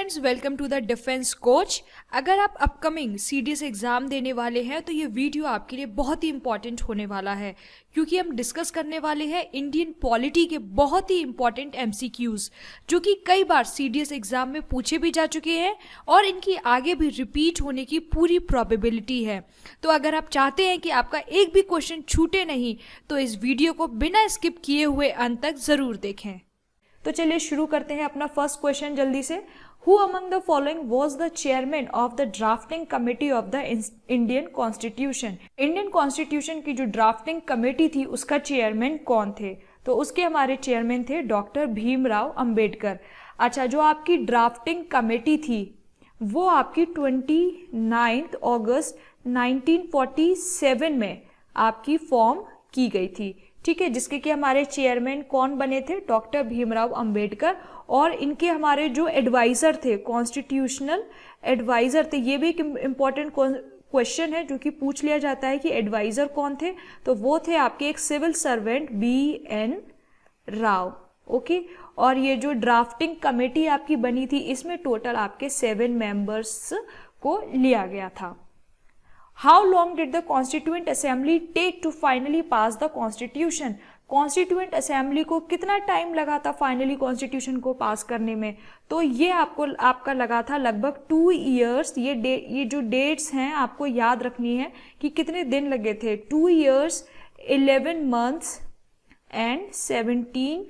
Friends, welcome to the defence coach. अगर आप upcoming CDS exam देने वाले हैं तो ये वीडियो आपके लिए बहुत ही इंपॉर्टेंट होने वाला है, क्योंकि हम डिस्कस करने वाले हैं इंडियन पॉलिटी के बहुत ही इंपॉर्टेंट एमसीक्यूज़ जो कि कई बार सीडीएस एग्ज़ाम में पूछे भी जा चुके हैं और इनकी आगे भी रिपीट होने की पूरी प्रोबेबिलिटी है। तो अगर आप चाहते हैं कि आपका एक भी क्वेश्चन छूटे नहीं तो इस वीडियो को बिना स्किप किए हुए अंत तक ज़रूर देखें। तो चलिए शुरू करते हैं अपना फर्स्ट क्वेश्चन जल्दी से। Who among the following was the chairman of the drafting committee of the Indian Constitution? Indian constitution की जो ड्राफ्टिंग कमेटी थी उसका चेयरमैन कौन थे? तो उसके हमारे चेयरमैन थे डॉक्टर भीमराव अंबेडकर। अच्छा, जो आपकी ड्राफ्टिंग कमेटी थी वो आपकी 29 अगस्त 1947 में आपकी फॉर्म की गई थी, ठीक है, जिसके कि हमारे चेयरमैन कौन बने थे? डॉक्टर भीमराव अंबेडकर। और इनके हमारे जो एडवाइज़र थे, कॉन्स्टिट्यूशनल एडवाइज़र थे, ये भी एक इम्पॉर्टेंट क्वेश्चन है जो कि पूछ लिया जाता है कि एडवाइज़र कौन थे, तो वो थे आपके एक civil servant BN Rao. Okay, और ये जो ड्राफ्टिंग कमेटी आपकी बनी थी इसमें टोटल आपके 7 मेंबर्स को लिया गया था। How long did the Constituent Assembly take to finally pass the Constitution? Constituent assembly को कितना टाइम लगा था फाइनली कॉन्स्टिट्यूशन को पास करने में? तो ये आपका लगा था लगभग 2 ईयर्स। ये जो डेट्स हैं आपको याद रखनी है कि कितने दिन लगे थे। 2 years 11 months and 17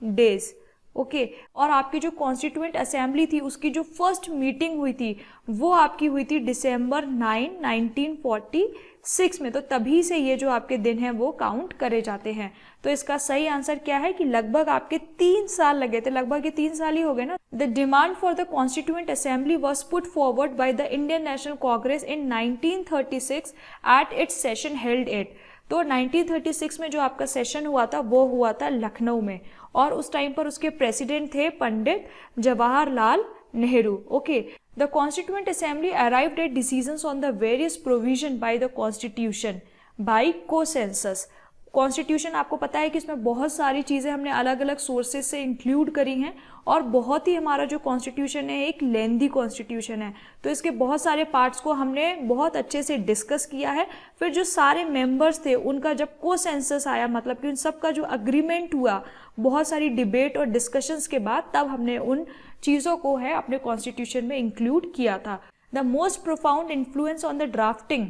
days. Okay, और आपकी जो कॉन्स्टिट्यूएंट असेंबली थी उसकी जो फर्स्ट मीटिंग हुई थी वो आपकी हुई थी December 9, 1946 में। तो तभी से ये जो आपके दिन हैं वो काउंट करे जाते हैं। तो इसका सही आंसर क्या है कि लगभग आपके 3 साल लगे थे। लगभग ये 3 साल ही हो गए ना। The demand for the constituent assembly was put forward by the Indian national Congress in 1936 at its session held at. तो 1936 में जो आपका सेशन हुआ था वो हुआ था लखनऊ में, और उस टाइम पर उसके प्रेसिडेंट थे Pandit Jawaharlal Nehru. Okay, the constituent assembly arrived at decisions on the various provision by the constitution by consensus. Constitution आपको पता है कि इसमें बहुत सारी चीज़ें हमने अलग अलग सोर्सेज से इंक्लूड करी हैं, और बहुत ही हमारा जो कॉन्स्टिट्यूशन है एक लेंदी कॉन्स्टिट्यूशन है। तो इसके बहुत सारे पार्ट्स को हमने बहुत अच्छे से डिस्कस किया है। फिर जो सारे मेंबर्स थे उनका जब कोसेंसस आया, मतलब कि उन सब का जो अग्रीमेंट हुआ बहुत सारी डिबेट और डिस्कशंस के बाद, तब हमने उन चीज़ों को है अपने कॉन्स्टिट्यूशन में इंक्लूड किया था। The most profound influence on the drafting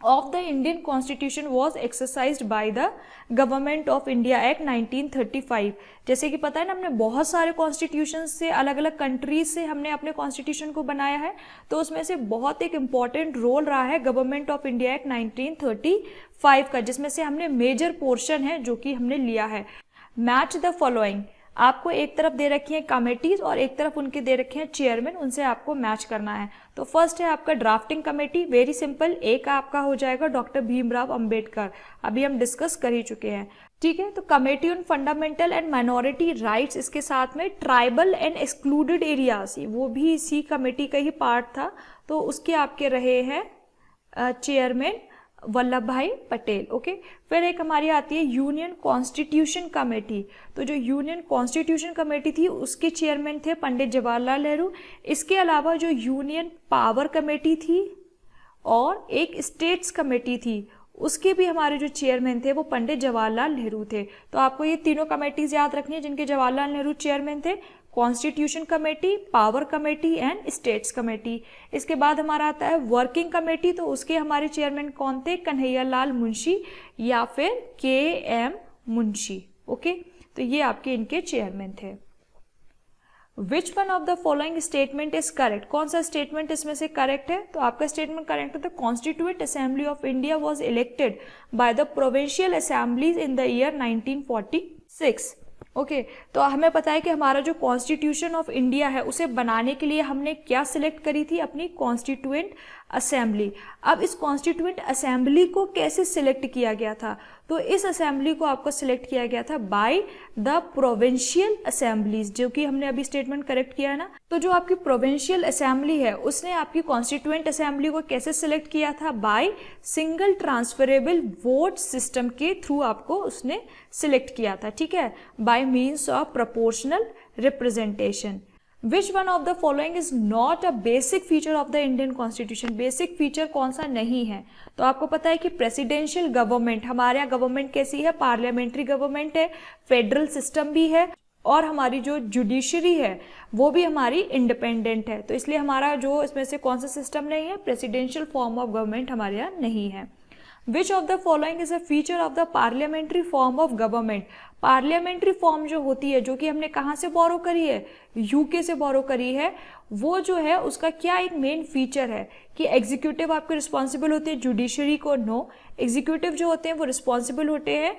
of the Indian Constitution was exercised by the Government of India Act 1935। जैसे कि पता है ना, हमने बहुत सारे कॉन्स्टिट्यूशन से अलग अलग कंट्रीज से हमने अपने कॉन्स्टिट्यूशन को बनाया है, तो उसमें से बहुत एक इम्पॉर्टेंट रोल रहा है गवर्नमेंट ऑफ इंडिया एक्ट 1935 का, जिसमें से हमने मेजर पोर्शन है जो कि हमने लिया है। Match the following. आपको एक तरफ दे रखी है कमेटीज और एक तरफ उनके दे रखे हैं चेयरमैन, उनसे आपको मैच करना है। तो फर्स्ट है आपका ड्राफ्टिंग कमेटी, वेरी सिंपल, एक आपका हो जाएगा डॉक्टर भीमराव अंबेडकर, अभी हम डिस्कस कर ही चुके हैं, ठीक है। तो committee on fundamental and minority rights, इसके साथ में ट्राइबल एंड एक्सक्लूडेड एरियाज, वो भी इसी कमेटी का ही पार्ट था, तो उसके आपके रहे हैं चेयरमैन वल्लभ भाई पटेल। ओके, फिर एक हमारी आती है यूनियन कॉन्स्टिट्यूशन कमेटी। तो जो यूनियन कॉन्स्टिट्यूशन कमेटी थी उसके चेयरमैन थे पंडित जवाहरलाल नेहरू। इसके अलावा जो यूनियन पावर कमेटी थी और एक स्टेट्स कमेटी थी उसके भी हमारे जो चेयरमैन थे वो पंडित जवाहरलाल नेहरू थे। तो आपको ये तीनों कमेटीज याद रखनी है जिनके जवाहरलाल नेहरू चेयरमैन थे, constitution committee, power committee and states committee. इसके बाद हमारा आता है वर्किंग कमेटी, तो उसके हमारे चेयरमैन कौन थे? कन्हैयालाल मुंशी या फिर KM मुंशी। ओके, तो ये आपके इनके चेयरमैन थे। Which one of the following statement is correct? कौन सा स्टेटमेंट इसमें से करेक्ट है? तो आपका स्टेटमेंट करेक्ट है, the constituent assembly of India was elected by the provincial assemblies in the year 1946। Okay, तो हमें पता है कि हमारा जो कॉन्स्टिट्यूशन ऑफ इंडिया है उसे बनाने के लिए हमने क्या सिलेक्ट करी थी? अपनी कॉन्स्टिट्यूएंट असेंबली। अब इस कॉन्स्टिट्यूएंट असेंबली को कैसे सिलेक्ट किया गया था? तो इस असेंबली को आपको सिलेक्ट किया गया था बाय द प्रोविंशियल असेंबलीज, जो कि हमने अभी स्टेटमेंट करेक्ट किया है ना। तो जो आपकी प्रोविंशियल असेंबली है उसने आपकी कॉन्स्टिट्यूएंट असेंबली को कैसे सिलेक्ट किया था? By single transferable vote system के थ्रू आपको उसने सिलेक्ट किया था, ठीक है, bye means of proportional representation. Which one of the following is not a basic feature of the Indian constitution? Basic feature कौन सा नहीं है? तो आपको पता है कि प्रेसिडेंशियल गवर्नमेंट, हमारे यहाँ गवर्नमेंट कैसी है? पार्लियामेंट्री गवर्नमेंट है, फेडरल सिस्टम भी है, और हमारी जो जुडिशरी है वो भी हमारी इंडिपेंडेंट है। तो इसलिए हमारा जो इसमें से कौन सा सिस्टम नहीं है? प्रेसिडेंशियल फॉर्म ऑफ गवर्नमेंट हमारे यहाँ नहीं है। विच of the following is a feature of the parliamentary form of government? Parliamentary form जो होती है, जो कि हमने कहाँ से बोरो करी है? यूके से बोरो करी है। वो जो है उसका क्या एक मेन फीचर है कि एग्जीक्यूटिव आपके रिस्पॉन्सिबल होते हैं, जुडिशरी को नो। एग्जीक्यूटिव जो होते हैं वो रिस्पॉन्सिबल होते हैं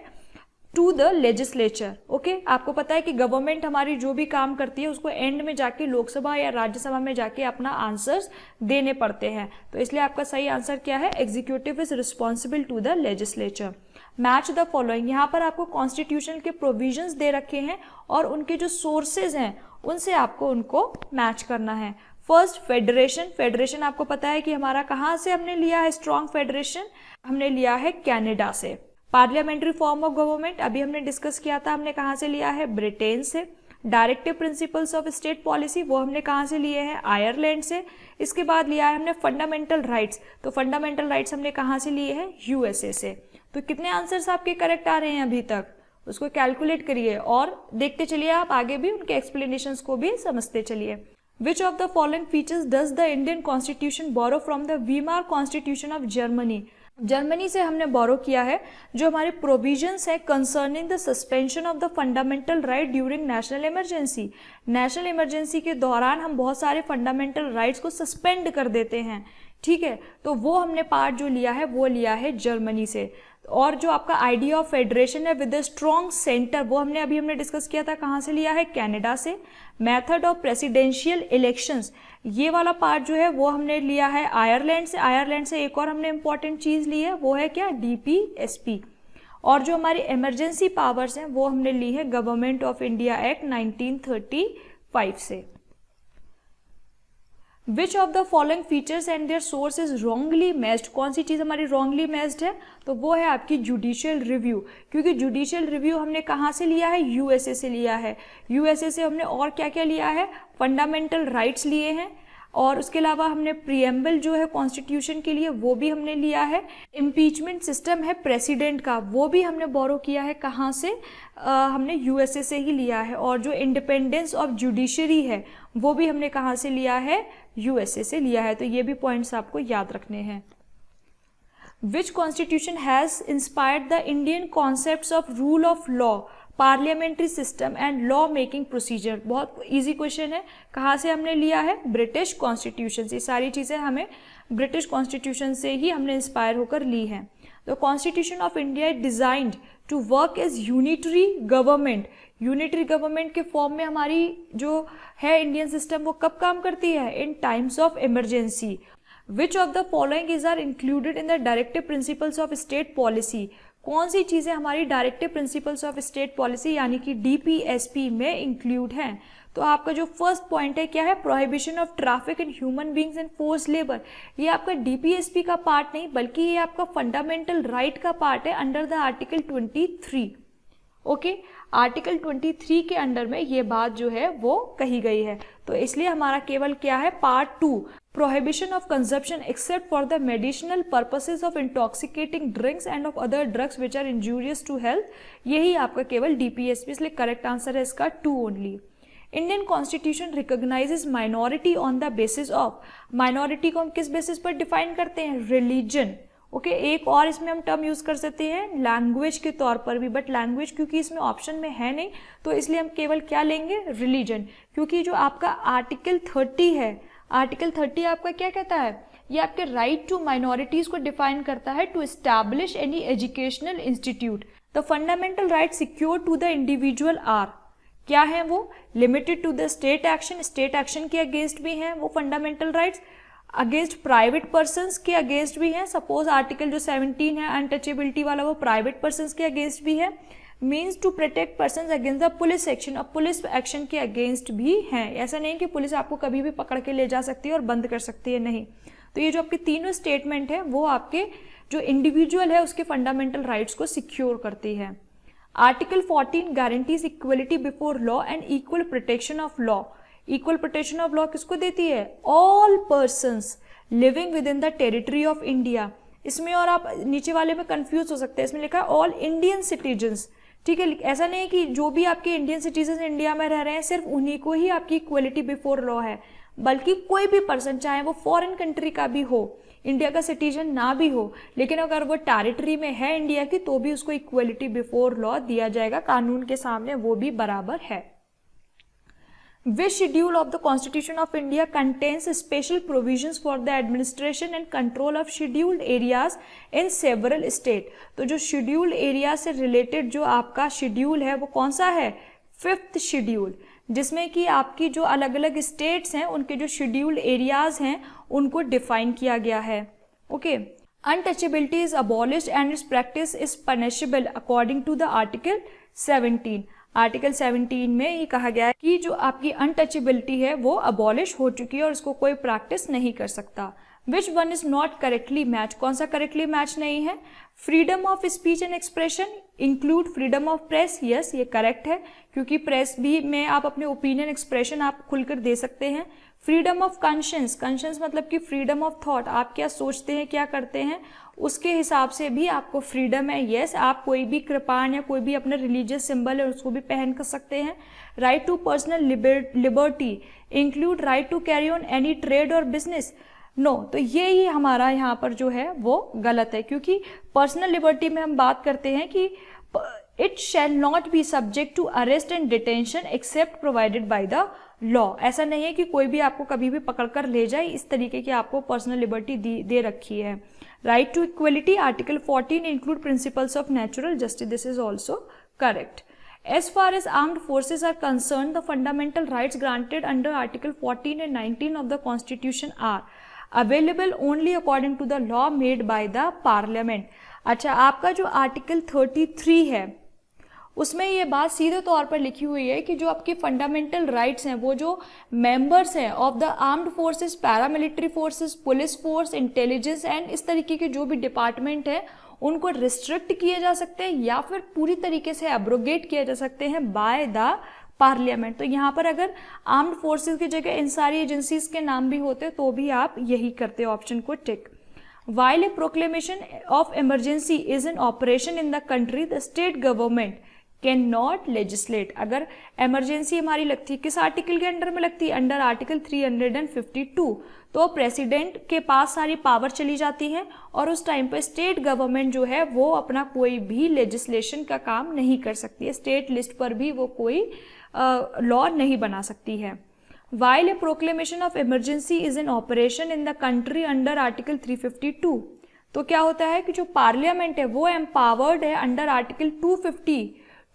टू द लेजिस्लेचर। ओके, आपको पता है कि गवर्नमेंट हमारी जो भी काम करती है उसको एंड में जाके लोकसभा या राज्यसभा में जाके अपना आंसर्स देने पड़ते हैं। तो इसलिए आपका सही आंसर क्या है? Executive is responsible to the legislature. Match the following, यहाँ पर आपको कॉन्स्टिट्यूशन के प्रोविजंस दे रखे हैं और उनके जो सोर्सेज हैं उनसे आपको उनको मैच करना है। First, federation. फेडरेशन आपको पता है कि हमारा कहाँ से हमने लिया है स्ट्रॉन्ग फेडरेशन? हमने लिया है कनाडा से। पार्लियामेंट्री फॉर्म ऑफ गवर्नमेंट अभी हमने डिस्कस किया था, हमने कहाँ से लिया है? ब्रिटेन से। Directive principles of state policy वो हमने कहाँ से लिए हैं? आयरलैंड से। इसके बाद लिया है हमने फंडामेंटल राइट्स। तो फंडामेंटल राइट्स हमने कहाँ से लिए हैं? यूएसए से। तो कितने आंसर्स आपके करेक्ट आ रहे हैं अभी तक? उसको कैलकुलेट करिए और देखते चलिए, आप आगे भी उनके एक्सप्लेनेशंस को भी समझते चलिए। Which of the following features does the Indian constitution borrow from the Weimar constitution of Germany? Germany से हमने बोरो किया है जो हमारे प्रोविजंस है concerning the suspension of the fundamental right during national emergency. National emergency के दौरान हम बहुत सारे फंडामेंटल राइट्स को सस्पेंड कर देते हैं, ठीक है। तो वो हमने पार्ट जो लिया है वो लिया है जर्मनी से। और जो आपका आइडिया ऑफ फेडरेशन है विद अ स्ट्रॉन्ग सेंटर, वो हमने डिस्कस किया था, कहाँ से लिया है? कनाडा से। मेथड ऑफ प्रेसिडेंशियल इलेक्शंस, ये वाला पार्ट जो है वो हमने लिया है आयरलैंड से। आयरलैंड से एक और हमने इंपॉर्टेंट चीज़ ली है, वो है क्या? DPSP। और जो हमारी इमरजेंसी पावर्स हैं वो हमने ली है गवर्नमेंट ऑफ इंडिया एक्ट 1935 से। Which of the following features and their source is wrongly matched? कौन सी चीज़ हमारी रॉन्गली मैच्ड है? तो वो है आपकी जुडिशियल रिव्यू, क्योंकि जुडिशियल रिव्यू हमने कहाँ से लिया है? यूएसए से लिया है। यूएसए से हमने और क्या क्या लिया है? फंडामेंटल राइट्स लिए हैं, और उसके अलावा हमने प्रीएम्बल जो है कॉन्स्टिट्यूशन के लिए वो भी हमने लिया है। इम्पीचमेंट सिस्टम है प्रेसिडेंट का, वो भी हमने बोरो किया है, कहाँ से? हमने यूएसए से ही लिया है। और जो इंडिपेंडेंस ऑफ जुडिशरी है वो भी हमने कहाँ से लिया है? यूएसए से लिया है। तो ये भी पॉइंट्स आपको याद रखने हैं। Which constitution has inspired the Indian concepts of rule of law, parliamentary system and law making procedure? बहुत इजी क्वेश्चन है। कहाँ से हमने लिया है? ब्रिटिश कॉन्स्टिट्यूशन से। सारी चीज़ें हमें ब्रिटिश कॉन्स्टिट्यूशन से ही हमने इंस्पायर होकर ली हैं। The constitution of India is designed to work as unitary government. Unitary government के फॉर्म में हमारी जो है इंडियन सिस्टम वो कब काम करती है? In times of emergency. Which of the following is are included in the directive principles of state policy? कौन सी चीज़ें हमारी directive principles of state policy यानी कि DPSP में इंक्लूड हैं? तो आपका जो फर्स्ट पॉइंट है क्या है? Prohibition of traffic in human beings and force labour. ये आपका DPSP का पार्ट नहीं बल्कि ये आपका फंडामेंटल राइट का पार्ट है under the article 23। Okay, article 23 के अंडर में ये बात जो है वो कही गई है। तो इसलिए हमारा केवल क्या है? Part 2, prohibition of consumption except for the medicinal purposes of intoxicating drinks and of other drugs which are injurious to health। यही आपका केवल DPSP, इसलिए करेक्ट आंसर है इसका 2 only. Indian constitution recognises minority on the basis of. Minority को हम किस basis पर डिफाइन करते हैं? रिलीजन। ओके, एक और इसमें हम टर्म यूज कर सकते हैं लैंग्वेज के तौर पर भी, बट लैंग्वेज क्योंकि इसमें ऑप्शन में है नहीं तो इसलिए हम केवल क्या लेंगे? रिलीजन। क्योंकि जो आपका आर्टिकल 30 है, आर्टिकल 30 आपका क्या कहता है? ये आपके राइट टू माइनॉरिटीज को डिफाइन करता है to establish any educational institute. The fundamental right secure to the individual are, क्या है वो? Limited to the state action, state action के अगेंस्ट भी हैं वो फंडामेंटल राइट्स, अगेंस्ट प्राइवेट पर्सन्स के अगेंस्ट भी हैं। सपोज आर्टिकल जो 17 है अनटचेबिलिटी वाला, वो प्राइवेट पर्सन्स के अगेंस्ट भी है। Means to protect persons against the police action, अब पुलिस एक्शन के अगेंस्ट भी हैं। ऐसा नहीं कि पुलिस आपको कभी भी पकड़ के ले जा सकती है और बंद कर सकती है, नहीं। तो ये जो आपके तीनों स्टेटमेंट है वो आपके जो इंडिविजुअल है उसके फंडामेंटल राइट्स को सिक्योर करती है। Article 14 guarantees equality before law and equal protection of law. Equal protection of law किसको देती है? All persons living with in the territory of India. इसमें और आप नीचे वाले में कंफ्यूज हो सकते हैं, इसमें लिखा है ऑल इंडियन सिटीजन्स, ठीक है। ऐसा नहीं है कि जो भी आपके इंडियन सिटीजन इंडिया में रह रहे हैं सिर्फ उन्हीं को ही आपकी इक्वलिटी बिफोर लॉ है, बल्कि कोई भी पर्सन, चाहे वो फॉरेन कंट्री का भी हो, इंडिया का सिटीजन ना भी हो, लेकिन अगर वो टेरिटरी में है इंडिया की, तो भी उसको इक्वलिटी बिफोर लॉ दिया जाएगा, कानून के सामने वो भी बराबर है। Which schedule of the Constitution of India contains special provisions for the administration and control of scheduled areas in several states? तो जो scheduled area से related जो आपका schedule है वो कौन सा है? 5th schedule, जिसमें कि आपकी जो अलग अलग states हैं उनके जो scheduled areas हैं उनको define किया गया है। Okay. Untouchability is abolished and its practice is punishable according to the Article 17. Article 17 में ये कहा गया है कि जो आपकी अनटचेबिलिटी है वो अबॉलिश हो चुकी है और इसको कोई प्रैक्टिस नहीं कर सकता। Which one is not correctly match? कौन सा करेक्टली मैच नहीं है? Freedom of speech and expression include freedom of press, yes ये करेक्ट है, क्योंकि प्रेस भी में आप अपने ओपिनियन एक्सप्रेशन आप खुलकर दे सकते हैं। फ्रीडम ऑफ कॉन्शियंस, कॉन्शियंस मतलब कि फ्रीडम ऑफ थॉट, आप क्या सोचते हैं क्या करते हैं उसके हिसाब से भी आपको फ्रीडम है, यस आप कोई भी कृपाण या कोई भी अपना रिलीजियस सिंबल है उसको भी पहन कर सकते हैं। Right to personal liberty include right to carry on any trade और बिजनेस, नो, तो ये ही हमारा यहाँ पर जो है वो गलत है, क्योंकि पर्सनल लिबर्टी में हम बात करते हैं कि it shall not be subject to arrest and detention except provided by the law. ऐसा नहीं है कि कोई भी आपको कभी भी पकड़कर ले जाए, इस तरीके की आपको पर्सनल लिबर्टी दे रखी है। Right to equality article 14 include principles of natural justice, this is also correct. As far as armed forces are concerned, the fundamental rights granted under Article 14 and 19 of the Constitution are available only according to the law made by the Parliament. अच्छा, आपका जो article 33 है उसमें ये बात सीधे तौर पर लिखी हुई है कि जो आपके फंडामेंटल राइट्स हैं वो जो मेंबर्स हैं of the armed forces, paramilitary forces, police force, intelligence and इस तरीके के जो भी डिपार्टमेंट है उनको रिस्ट्रिक्ट किए जा सकते हैं या फिर पूरी तरीके से एब्रोगेट किए जा सकते हैं बाय द पार्लियामेंट। तो यहाँ पर अगर आर्म्ड फोर्सेस की जगह इन सारी एजेंसीज के नाम भी होते तो भी आप यही करते, ऑप्शन को टिक। While a proclamation of emergency is in operation in the country, the state government can not legislate. अगर इमरजेंसी हमारी लगती है किस आर्टिकल के अंडर में लगती है? Under article 352। तो प्रेसिडेंट के पास सारी पावर चली जाती है और उस टाइम पे स्टेट गवर्नमेंट जो है वो अपना कोई भी लेजिस्लेशन का काम नहीं कर सकती है, स्टेट लिस्ट पर भी वो कोई लॉ नहीं बना सकती है। While a proclamation of emergency is in operation in the country under article 352, तो क्या होता है कि जो पार्लियामेंट है वो एम्पावर्ड है under article 250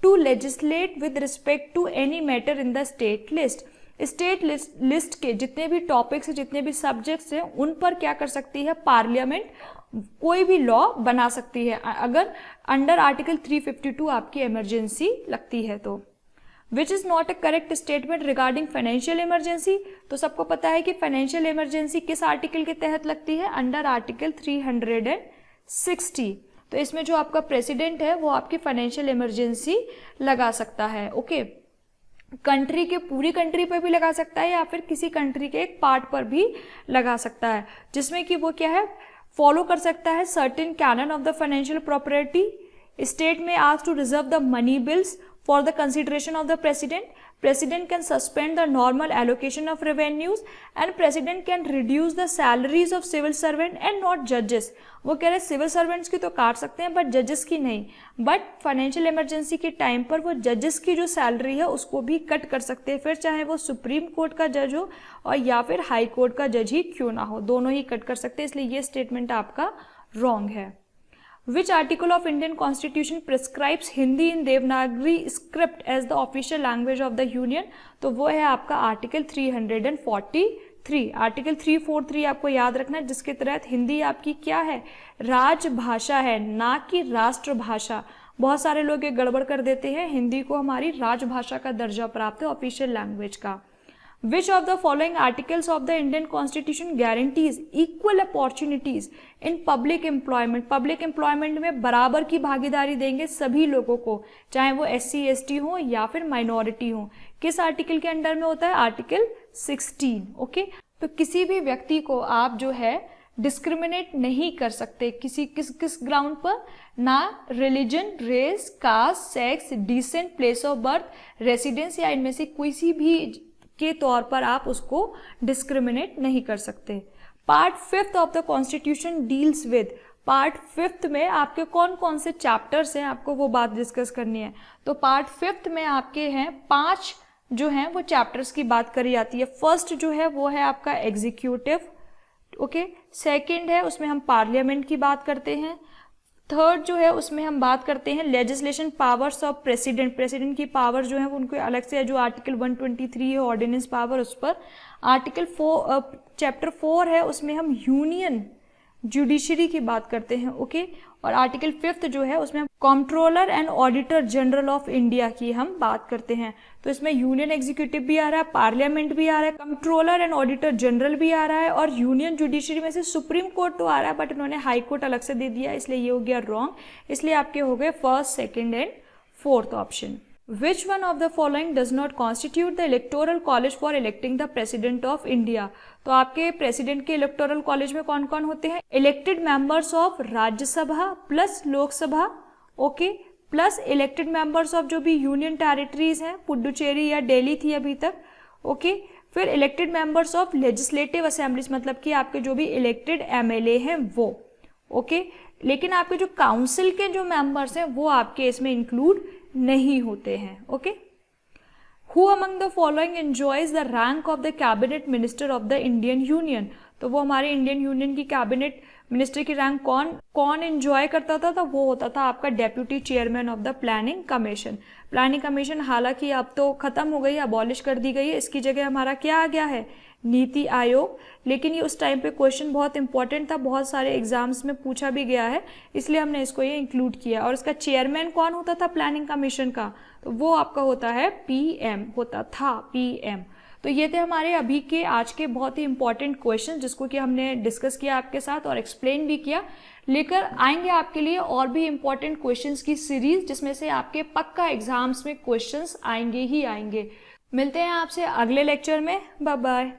to legislate with respect to any matter in the state list. State list के जितने भी टॉपिक्स हैं, जितने भी सब्जेक्ट्स हैं, उन पर क्या कर सकती है पार्लियामेंट? कोई भी लॉ बना सकती है अगर अंडर आर्टिकल 352 आपकी इमरजेंसी लगती है तो। Which is not A correct statement regarding financial emergency. तो सबको पता है कि फाइनेंशियल इमरजेंसी किस आर्टिकल के तहत लगती है? Under article 360। तो इसमें जो आपका प्रेसिडेंट है वो आपकी फाइनेंशियल इमरजेंसी लगा सकता है। ओके, कंट्री के पूरी कंट्री पर भी लगा सकता है या फिर किसी कंट्री के एक पार्ट पर भी लगा सकता है, जिसमें कि वो क्या है फॉलो कर सकता है certain canon of the financial property. State में ask to reserve the money bills for the consideration of the president. President can suspend the normal allocation of revenues and president can reduce the salaries of civil servant and not judges. वो कह रहे civil servants की तो काट सकते हैं but जजेस की नहीं, बट फाइनेंशियल इमरजेंसी के टाइम पर वो जजेस की जो सैलरी है उसको भी कट कर सकते हैं, फिर चाहे वो सुप्रीम कोर्ट का जज हो और या फिर हाई कोर्ट का जज ही क्यों ना हो, दोनों ही कट कर सकते हैं। इसलिए ये स्टेटमेंट आपका रॉन्ग है। Which article of Indian Constitution prescribes Hindi in Devanagari script as the official language of the Union? तो वो है आपका आर्टिकल 343। आर्टिकल 343 आपको याद रखना है, जिसके तहत हिंदी आपकी क्या है? राजभाषा है, ना कि राष्ट्रभाषा। बहुत सारे लोग ये गड़बड़ कर देते हैं, हिंदी को हमारी राजभाषा का दर्जा प्राप्त है, ऑफिशियल लैंग्वेज का। Which of the following articles of the Indian Constitution guarantees equal opportunities in public employment? Public employment में बराबर की भागीदारी देंगे सभी लोगों को, चाहे वो SC ST हो या फिर माइनॉरिटी हो। किस आर्टिकल के अंडर में होता है? आर्टिकल 16। ओके, तो किसी भी व्यक्ति को आप जो है डिस्क्रिमिनेट नहीं कर सकते किस ग्राउंड पर, ना religion, race, caste, sex, descent, place of birth, residence या इनमें से किसी भी के तौर पर आप उसको डिस्क्रिमिनेट नहीं कर सकते। Part 5th of the constitution deals with, part 5th में आपके कौन कौन से चैप्टर्स हैं, आपको वो बात डिस्कस करनी है। तो पार्ट 5th में आपके हैं 5 जो हैं वो चैप्टर्स की बात करी जाती है। फर्स्ट जो है वो है आपका एग्जीक्यूटिव, ओके। सेकंड है उसमें हम पार्लियामेंट की बात करते हैं। थर्ड जो है उसमें हम बात करते हैं legislation powers of president, president की पावर जो है उनको अलग से है, जो आर्टिकल 123 है ऑर्डिनेंस पावर, उस पर। आर्टिकल 4 चैप्टर 4 है उसमें हम यूनियन जुडिशरी की बात करते हैं, ओके। और आर्टिकल 5th जो है उसमें controller and auditor general of India की हम बात करते हैं। तो इसमें यूनियन एग्जीक्यूटिव भी आ रहा है, पार्लियामेंट भी आ रहा है, कंट्रोलर एंड ऑडिटर जनरल भी आ रहा है, और यूनियन जुडिशरी में से सुप्रीम कोर्ट तो आ रहा है बट इन्होंने हाई कोर्ट अलग से दे दिया, इसलिए ये हो गया रॉन्ग। इसलिए आपके हो गए first, second and fourth option. Which one of the following does not constitute the electoral college for electing the president of India? तो आपके प्रेसिडेंट के इलेक्टोरल कॉलेज में कौन कौन होते हैं? Elected members of Rajya Sabha plus Lok Sabha, okay, plus elected members of जो भी यूनियन टेरिटरीज हैं, पुडुचेरी या दिल्ली थी अभी तक, ओके। फिर elected members of legislative assemblies, मतलब कि आपके जो भी इलेक्टेड एमएलए हैं वो, ओके। लेकिन आपके जो काउंसिल के जो मेंबर्स हैं वो आपके इसमें इंक्लूड नहीं होते हैं, okay. Who among the following enjoys the rank of the cabinet minister of the Indian union? तो वो हमारे इंडियन यूनियन की कैबिनेट मिनिस्टर की रैंक कौन एंजॉय करता था? तो वो होता था आपका deputy chairman of the planning commission. Planning commission हालांकि अब तो खत्म हो गई, अबॉलिश कर दी गई है, इसकी जगह हमारा क्या आ गया है? नीति आयोग। लेकिन ये उस टाइम पे क्वेश्चन बहुत इंपॉर्टेंट था, बहुत सारे एग्जाम्स में पूछा भी गया है, इसलिए हमने इसको ये इंक्लूड किया। और इसका चेयरमैन कौन होता था प्लानिंग कमीशन का? तो वो आपका होता है पीएम, होता था पीएम। तो ये थे हमारे अभी के आज के बहुत ही इंपॉर्टेंट क्वेश्चन, जिसको कि हमने डिस्कस किया आपके साथ और एक्सप्लेन भी किया। लेकर आएंगे आपके लिए और भी इंपॉर्टेंट क्वेश्चंस की सीरीज, जिसमें से आपके पक्का एग्जाम्स में क्वेश्चंस आएंगे ही आएंगे। मिलते हैं आपसे अगले लेक्चर में, बाय बाय।